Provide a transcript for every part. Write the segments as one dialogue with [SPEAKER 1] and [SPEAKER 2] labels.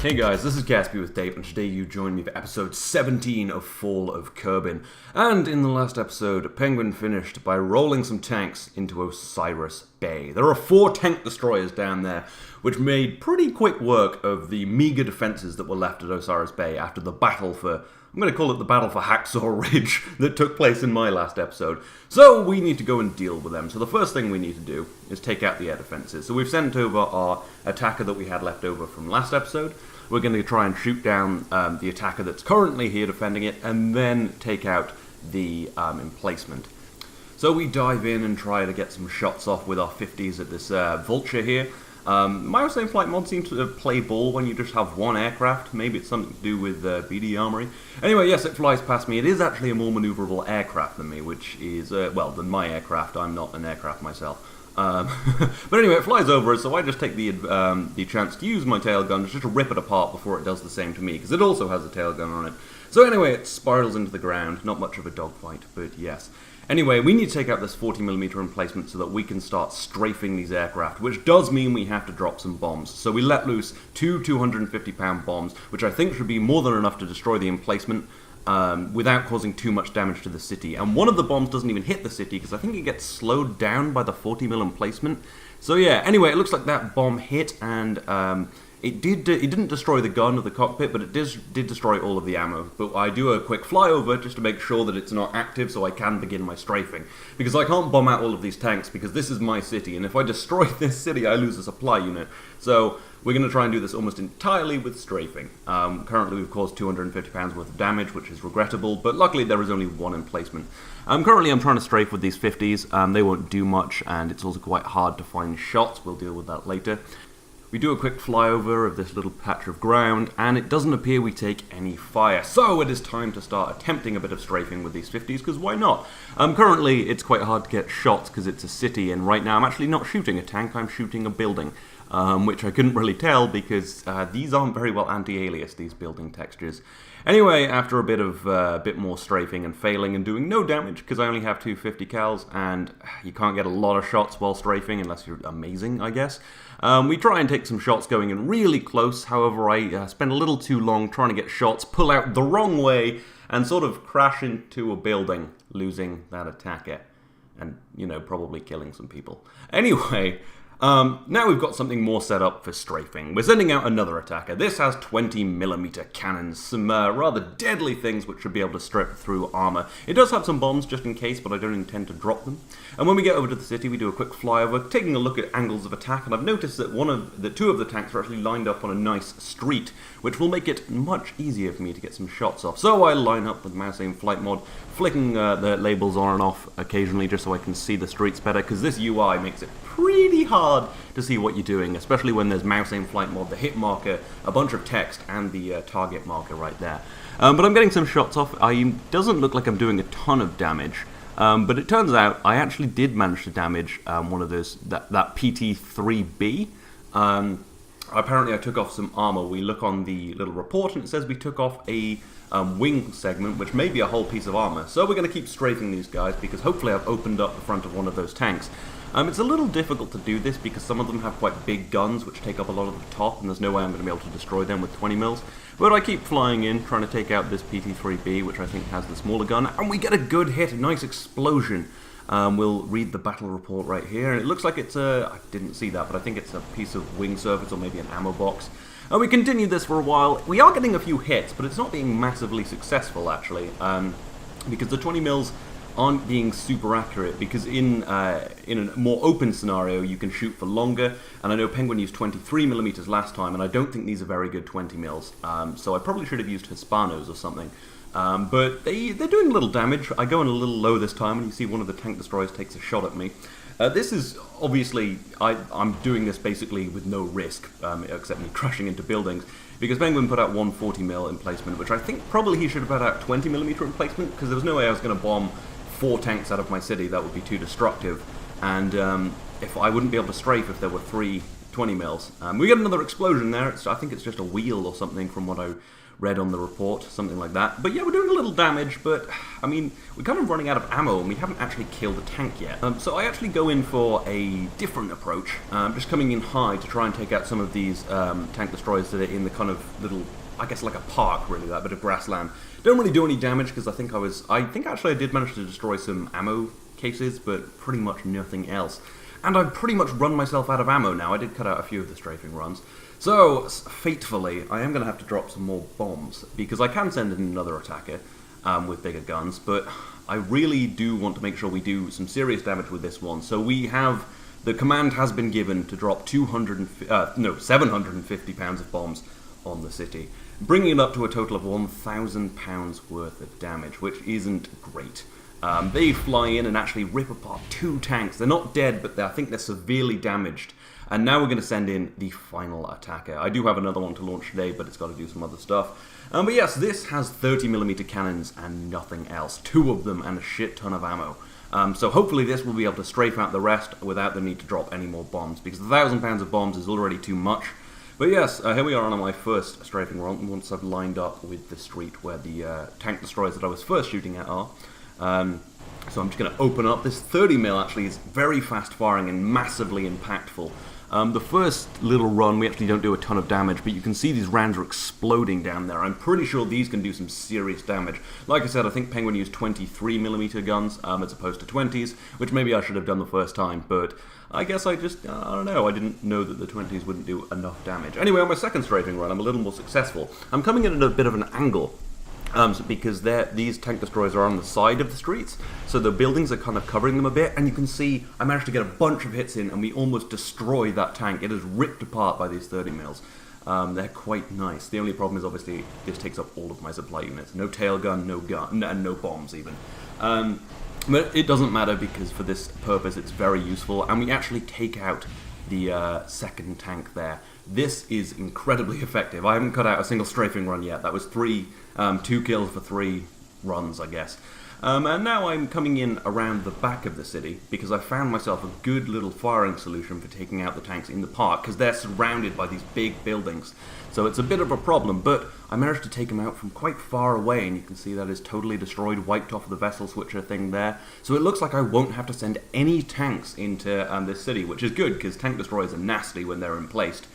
[SPEAKER 1] Hey guys, this is Gatsby with Dave, and today you join me for episode 17 of Fall of Kerbin. And in the last episode, Penguin finished by rolling some tanks into Osiris Bay. There are 4 tank destroyers down there, which made pretty quick work of the meager defenses that were left at Osiris Bay after the battle for, I'm going to call it the battle for Hacksaw Ridge that took place in my last episode. So we need to go and deal with them. So the first thing we need to do is take out the air defenses. So we've sent over our attacker that we had left over from last episode. We're going to try and shoot down the attacker that's currently here defending it, and then take out the emplacement. So we dive in and try to get some shots off with our 50s at this vulture here. My same flight mod seems to play ball when you just have one aircraft. Maybe it's something to do with BD Armory. Anyway, yes, it flies past me. It is actually a more maneuverable aircraft than me, which is, than my aircraft. I'm not an aircraft myself. But anyway, it flies over us, so I just take the chance to use my tail gun just to rip it apart before it does the same to me, because it also has a tail gun on it. So anyway, it spirals into the ground. Not much of a dogfight, but yes. Anyway, we need to take out this 40mm emplacement so that we can start strafing these aircraft, which does mean we have to drop some bombs. So we let loose 2 250-pound bombs, which I think should be more than enough to destroy the emplacement without causing too much damage to the city. And one of the bombs doesn't even hit the city, because I think it gets slowed down by the 40mm emplacement. So yeah, anyway, it looks like that bomb hit, and it didn't destroy the gun or the cockpit, but it did destroy all of the ammo. But I do a quick flyover just to make sure that it's not active so I can begin my strafing. Because I can't bomb out all of these tanks because this is my city, and if I destroy this city I lose a supply unit. So we're going to try and do this almost entirely with strafing. Currently we've caused 250 pounds worth of damage, which is regrettable, but luckily there is only one emplacement. Currently I'm trying to strafe with these 50s. They won't do much, and it's also quite hard to find shots. We'll deal with that later. We do a quick flyover of this little patch of ground, and it doesn't appear we take any fire. So it is time to start attempting a bit of strafing with these 50s, because why not? Currently it's quite hard to get shots because it's a city, and right now I'm actually not shooting a tank, I'm shooting a building. Which I couldn't really tell because these aren't very well anti-alias, these building textures. Anyway, after a bit more strafing and failing and doing no damage, because I only have 250 cals, and you can't get a lot of shots while strafing unless you're amazing, I guess. We try and take some shots going in really close. However, I spend a little too long trying to get shots, pull out the wrong way, and sort of crash into a building, losing that attacker, and, probably killing some people. Anyway, now we've got something more set up for strafing. We're sending out another attacker. This has 20mm cannons, some rather deadly things which should be able to strip through armor. It does have some bombs just in case, but I don't intend to drop them. And when we get over to the city, we do a quick flyover, taking a look at angles of attack, and I've noticed that two of the tanks are actually lined up on a nice street, which will make it much easier for me to get some shots off. So I line up with mouse aim flight mod, flicking the labels on and off occasionally just so I can see the streets better, because this UI makes it pretty hard to see what you're doing, especially when there's mouse aim flight mod, the hit marker, a bunch of text, and the target marker right there. But I'm getting some shots off. It doesn't look like I'm doing a ton of damage, but it turns out I actually did manage to damage one of those, that PT-3B. Apparently I took off some armor. We look on the little report and it says we took off a wing segment, which may be a whole piece of armor. So we're going to keep strafing these guys because hopefully I've opened up the front of one of those tanks. It's a little difficult to do this because some of them have quite big guns which take up a lot of the top, and there's no way I'm going to be able to destroy them with 20 mils. But I keep flying in, trying to take out this PT-3B, which I think has the smaller gun, and we get a good hit, a nice explosion. We'll read the battle report right here, and it looks like it's I didn't see that, but I think it's a piece of wing surface or maybe an ammo box. We continue this for a while. We are getting a few hits, but it's not being massively successful actually, because the 20 mils aren't being super accurate, because in a more open scenario you can shoot for longer, and I know Penguin used 23mm last time, and I don't think these are very good 20 mils, so I probably should have used Hispanos or something. But they're doing a little damage. I go in a little low this time, and you see one of the tank destroyers takes a shot at me. This is obviously, I'm doing this basically with no risk, except me crashing into buildings, because Penguin put out 140mm emplacement, which I think probably he should have put out 20mm emplacement, because there was no way I was going to bomb 4 tanks out of my city. That would be too destructive, and if I wouldn't be able to strafe if there were 3 20 mils. We get another explosion there. I think it's just a wheel or something from what I read on the report, something like that. But yeah, we're doing a little damage, but I mean, we're kind of running out of ammo and we haven't actually killed a tank yet. So I actually go in for a different approach, just coming in high to try and take out some of these tank destroyers that are in the kind of little, I guess like a park really, that bit of grassland. Don't really do any damage because I think actually I did manage to destroy some ammo cases, but pretty much nothing else. And I've pretty much run myself out of ammo now. I did cut out a few of the strafing runs. So, fatefully, I am going to have to drop some more bombs, because I can send in another attacker with bigger guns, but I really do want to make sure we do some serious damage with this one. So the command has been given to drop 750 pounds of bombs on the city, bringing it up to a total of 1,000 pounds worth of damage, which isn't great. They fly in and actually rip apart 2 tanks. They're not dead, but I think they're severely damaged. And now we're going to send in the final attacker. I do have another one to launch today, but it's got to do some other stuff. But yes, this has 30mm cannons and nothing else. 2 of them and a shit ton of ammo. So hopefully this will be able to strafe out the rest without the need to drop any more bombs, because 1,000 pounds of bombs is already too much. But yes, here we are on my first strafing run, once I've lined up with the street where the tank destroyers that I was first shooting at are. So I'm just going to open up. This 30mm actually is very fast firing and massively impactful. The first little run we actually don't do a ton of damage, but you can see these rounds are exploding down there. I'm pretty sure these can do some serious damage. Like I said, I think Penguin used 23mm guns as opposed to 20s, which maybe I should have done the first time, but I guess I don't know, I didn't know that the 20s wouldn't do enough damage. Anyway, on my second strafing run, I'm a little more successful. I'm coming in at a bit of an angle. Because these tank destroyers are on the side of the streets, so the buildings are kind of covering them a bit, and you can see I managed to get a bunch of hits in, and we almost destroy that tank. It is ripped apart by these 30mm. They're quite nice. The only problem is obviously this takes up all of my supply units. No tail gun, and no bombs even. But it doesn't matter, because for this purpose it's very useful, and we actually take out the second tank there. This is incredibly effective. I haven't cut out a single strafing run yet. That was 2 kills for 3 runs, I guess. And now I'm coming in around the back of the city, because I found myself a good little firing solution for taking out the tanks in the park, because they're surrounded by these big buildings. So it's a bit of a problem, but I managed to take them out from quite far away, and you can see that is totally destroyed, wiped off the vessel switcher thing there. So it looks like I won't have to send any tanks into this city, which is good, because tank destroyers are nasty when they're emplaced.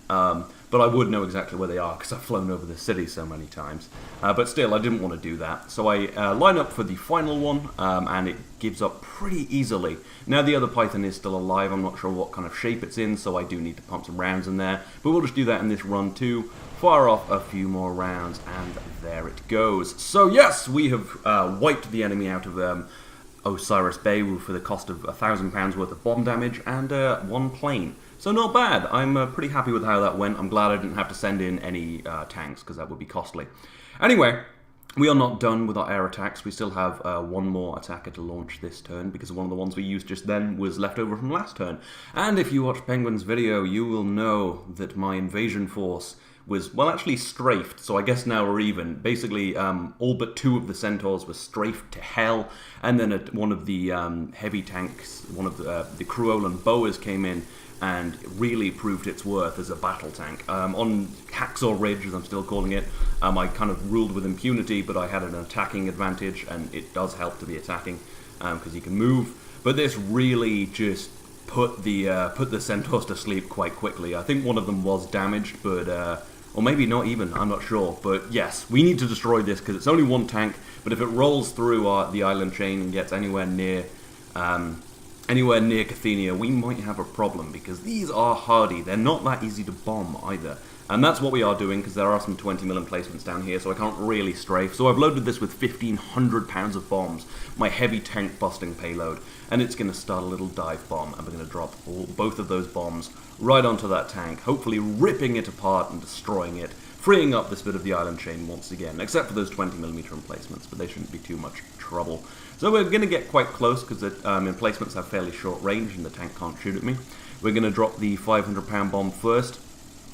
[SPEAKER 1] But I would know exactly where they are, because I've flown over the city so many times. But still, I didn't want to do that. So I line up for the final one, and it gives up pretty easily. Now the other Python is still alive. I'm not sure what kind of shape it's in, so I do need to pump some rounds in there. But we'll just do that in this run too. Fire off a few more rounds, and there it goes. So yes, we have wiped the enemy out of Osiris Bay for the cost of £1,000 worth of bomb damage and 1 plane. So not bad. I'm pretty happy with how that went. I'm glad I didn't have to send in any tanks, because that would be costly. Anyway, we are not done with our air attacks. We still have 1 more attacker to launch this turn, because one of the ones we used just then was left over from last turn. And if you watch Penguin's video, you will know that my invasion force was, well, actually strafed, so I guess now we're even. Basically, all but 2 of the Centaurs were strafed to hell, and then one of the heavy tanks, one of the Kruolan boas came in and really proved its worth as a battle tank. On Hacksaw Ridge, as I'm still calling it, I kind of ruled with impunity, but I had an attacking advantage, and it does help to be attacking, because you can move. But this really just put the Centaurs to sleep quite quickly. I think one of them was damaged, but or maybe not even, I'm not sure. But yes, we need to destroy this, because it's only 1 tank, but if it rolls through the island chain and gets anywhere near Cathenia, we might have a problem, because these are hardy. They're not that easy to bomb either. And that's what we are doing, because there are some 20mm emplacements down here, so I can't really strafe. So I've loaded this with 1,500 pounds of bombs, my heavy tank busting payload, and it's going to start a little dive bomb, and we're going to drop both of those bombs right onto that tank, hopefully ripping it apart and destroying it, freeing up this bit of the island chain once again, except for those 20mm emplacements, but they shouldn't be too much trouble. So we're going to get quite close, because the emplacements have fairly short range and the tank can't shoot at me. We're going to drop the 500-pound bomb first,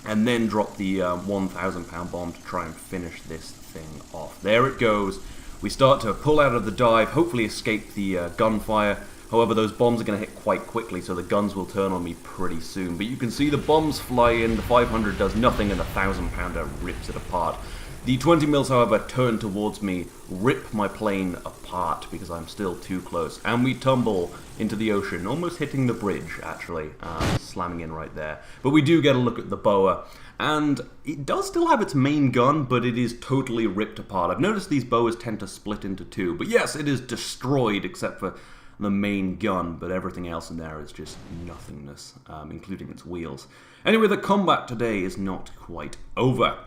[SPEAKER 1] and then drop the 1,000-pound bomb to try and finish this thing off. There it goes. We start to pull out of the dive, hopefully escape the gunfire. However, those bombs are going to hit quite quickly, so the guns will turn on me pretty soon. But you can see the bombs fly in, the 500 does nothing, and the 1,000-pounder rips it apart. The 20 mils, however, turn towards me, rip my plane apart because I'm still too close, and we tumble into the ocean, almost hitting the bridge, actually, slamming in right there. But we do get a look at the boa, and it does still have its main gun, but it is totally ripped apart. I've noticed these boas tend to split into two, but yes, it is destroyed except for the main gun, but everything else in there is just nothingness, including its wheels. Anyway, the combat today is not quite over.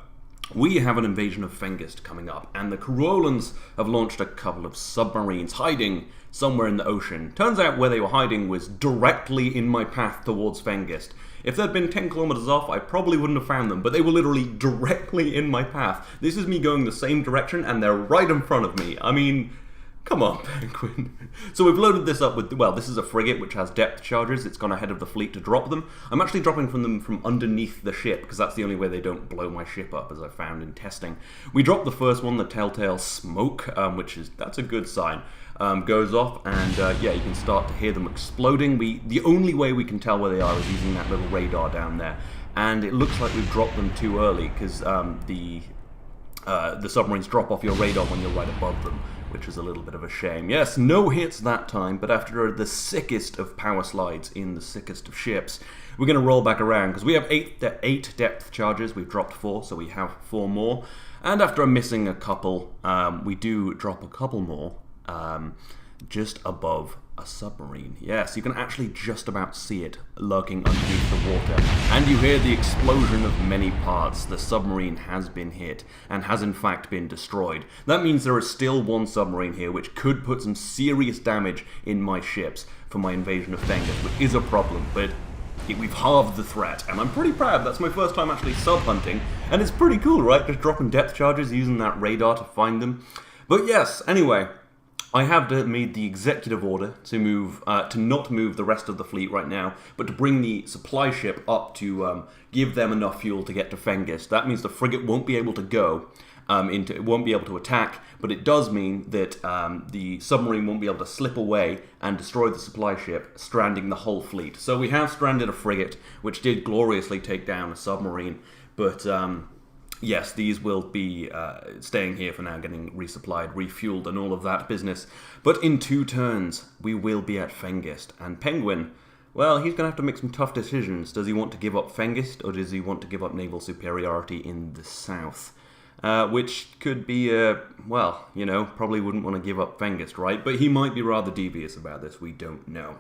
[SPEAKER 1] We have an invasion of Fengist coming up, and the Kruolans have launched a couple of submarines hiding somewhere in the ocean. Turns out where they were hiding was directly in my path towards Fengist. If they'd been 10 kilometers off, I probably wouldn't have found them, but they were literally directly in my path. This is me going the same direction, and they're right in front of me. I mean, come on, Penguin. So we've loaded this up with, well, this is a frigate which has depth charges. It's gone ahead of the fleet to drop them. I'm actually dropping them from underneath the ship, because that's the only way they don't blow my ship up, as I found in testing. We dropped the first one, the Telltale Smoke, that's a good sign. Goes off, and yeah, you can start to hear them exploding. The only way we can tell where they are is using that little radar down there. And it looks like we've dropped them too early, because the submarines drop off your radar when you're right above them, which is a little bit of a shame. Yes, no hits that time, but after the sickest of power slides in the sickest of ships, we're going to roll back around, because we have 8 depth charges. We've dropped 4, so we have 4 more. And after missing a couple, we do drop a couple more just above a submarine. Yes, you can actually just about see it lurking underneath the water, and you hear the explosion of many parts. The submarine has been hit and has in fact been destroyed. That means there is still one submarine here which could put some serious damage in my ships for my invasion of Fengist, which is a problem, but we've halved the threat, and I'm pretty proud. That's my first time actually sub-hunting, and it's pretty cool, right? Just dropping depth charges, using that radar to find them. But yes, anyway, I have made the executive order to move, to not move the rest of the fleet right now, but to bring the supply ship up to give them enough fuel to get to Fengist. That means the frigate won't be able to go it won't be able to attack, but it does mean that the submarine won't be able to slip away and destroy the supply ship, stranding the whole fleet. So we have stranded a frigate, which did gloriously take down a submarine, but yes, these will be staying here for now, getting resupplied, refueled, and all of that business. But in 2 turns, we will be at Fengist. And Penguin, well, he's going to have to make some tough decisions. Does he want to give up Fengist, or does he want to give up naval superiority in the south? Which could be, well, you know, probably wouldn't want to give up Fengist, right? But he might be rather devious about this, we don't know.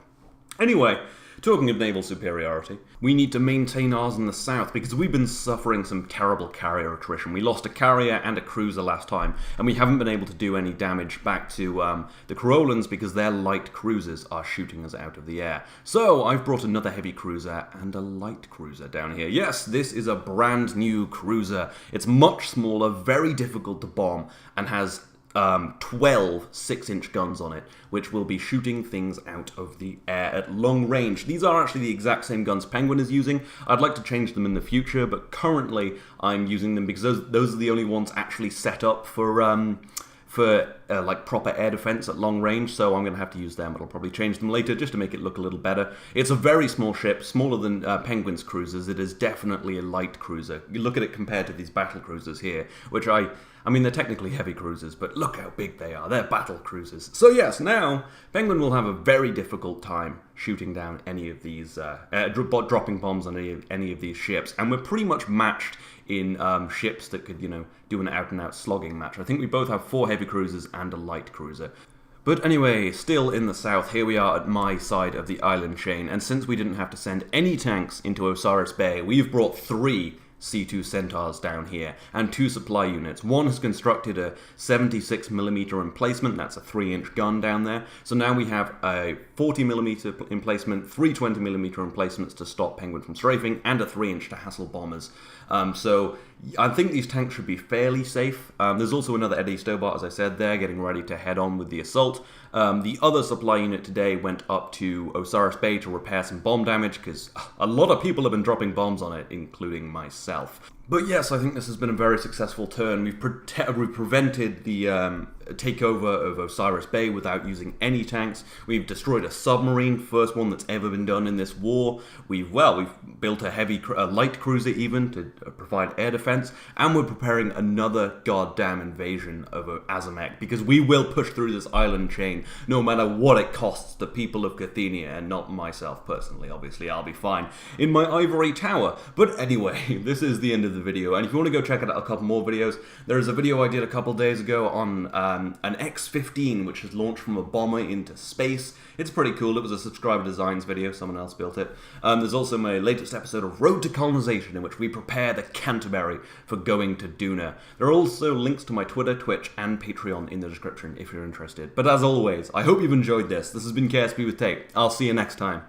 [SPEAKER 1] Anyway, talking of naval superiority, we need to maintain ours in the south, because we've been suffering some terrible carrier attrition. We lost a carrier and a cruiser last time, and we haven't been able to do any damage back to the Kruolans because their light cruisers are shooting us out of the air. So I've brought another heavy cruiser and a light cruiser down here. Yes, this is a brand new cruiser. It's much smaller, very difficult to bomb, and has 12 6-inch guns on it, which will be shooting things out of the air at long range. These are actually the exact same guns Penguin is using. I'd like to change them in the future, but currently I'm using them because those are the only ones actually set up for like proper air defense at long range, so I'm going to have to use them. I'll probably change them later just to make it look a little better. It's a very small ship, smaller than Penguin's cruisers. It is definitely a light cruiser. You look at it compared to these battle cruisers here, which I mean, they're technically heavy cruisers, but look how big they are. They're battle cruisers. So yes, now Penguin will have a very difficult time shooting down any of these, dropping bombs on any of these ships, and we're pretty much matched in ships that could, you know, do an out-and-out slogging match. I think we both have 4 heavy cruisers and a light cruiser. But anyway, still in the south, here we are at my side of the island chain, and since we didn't have to send any tanks into Osiris Bay, we've brought 3 C2 Centaurs down here, and 2 supply units. One has constructed a 76mm emplacement, that's a 3-inch gun down there. So now we have a 40mm emplacement, 3 20mm emplacements to stop Penguin from strafing, and a 3-inch to hassle bombers. So I think these tanks should be fairly safe. There's also another Eddie Stobart, as I said there, getting ready to head on with the assault. The other supply unit today went up to Osiris Bay to repair some bomb damage, because a lot of people have been dropping bombs on it, including myself. But yes, I think this has been a very successful turn. We've prevented the takeover of Osiris Bay without using any tanks. We've destroyed a submarine, first one that's ever been done in this war. We've built a light cruiser even to provide air defense, and we're preparing another goddamn invasion of Azamek, because we will push through this island chain no matter what it costs the people of Cathenia, and not myself personally. Obviously, I'll be fine in my ivory tower. But anyway, this is the end of the video, and if you want to go check out a couple more videos, there is a video I did a couple days ago on an X-15 which has launched from a bomber into space. It's pretty cool. It was a subscriber designs video, someone else built it. There's also my latest episode of Road to Colonization, in which we prepare the Canterbury for going to Duna. There are also links to my Twitter, Twitch, and Patreon in the description if you're interested. But as always, I hope you've enjoyed this. This has been KSP with Tate. I'll see you next time.